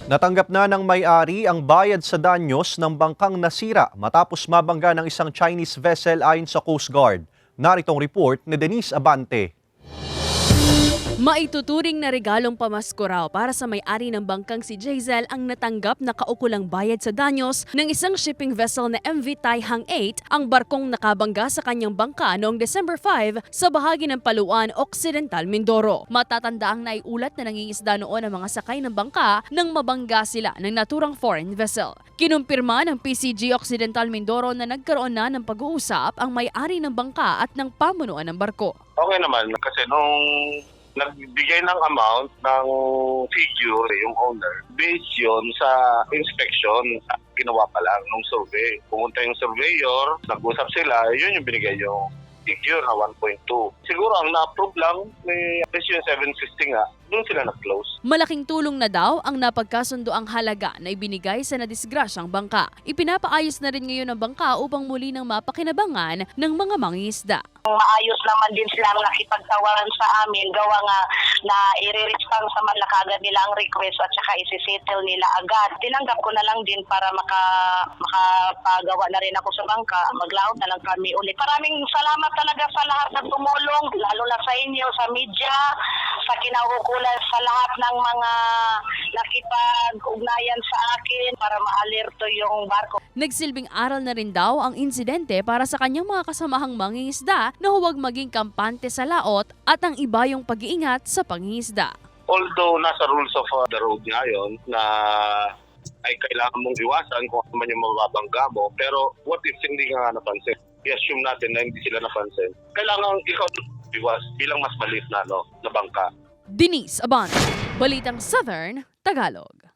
Natanggap na ng may-ari ang bayad sa danyos ng bangkang nasira matapos mabangga ng isang Chinese vessel ayon sa Coast Guard. Naritong report ni Denise Abante. Maituturing na regalong pamasko raw para sa may-ari ng bangkang si Jazel ang natanggap na kaukulang bayad sa danyos ng isang shipping vessel na MV Taihang 8, ang barkong nakabangga sa kanyang bangka noong December 5 sa bahagi ng Paluan, Occidental, Mindoro. Matatanda ang naiulat na nangingisda noon ang mga sakay ng bangka nang mabangga sila ng naturang foreign vessel. Kinumpirma ng PCG Occidental Mindoro na nagkaroon na ng pag-uusap ang may-ari ng bangka at ng pamunuan ng barko. Okay naman kasi nung nagbigay ng amount ng figure yung owner, based yun sa inspection ginawa pa lang nung survey. Pumunta yung surveyor, nag-usap sila, yun yung binigay yung figure na 1.2. Siguro ang na-approve lang may yung 750 nga, doon sila nag-close. Malaking tulong na daw ang napagkasundo ang halaga na ibinigay sa nadisgrasyang bangka. Ipinapaayos na rin ngayon ang bangka upang muli nang mapakinabangan ng mga mangingisda. Maayos naman din silang nakipagtawaran sa amin, gawa nga na i-respond sa malakagad nila ang request at saka isi-settle nila agad. Tinanggap ko na lang din para makapagawa na rin ako sa bangka, maglaot na lang kami ulit. Maraming salamat talaga sa lahat ng tumulong, lalo na sa inyo, sa media, sa kinaukulan, sa lahat ng mga nakipag-ugnayan sa akin para ma-alerto yung barko. Nagsilbing aral na rin daw ang insidente para sa kanyang mga kasamahang mangingisda na huwag maging kampante sa laot at ang iba yung pag-iingat sa pangingisda. Although nasa rules of the road ngayon na ay kailangan mong iwasan kung ano man yung mababangga mo, pero what if hindi ka nga napansin? I-assume natin na hindi sila napansin. Kailangan ikaw iwas bilang mas maliit na bangka. Denise Abante, Balitang Southern, Tagalog.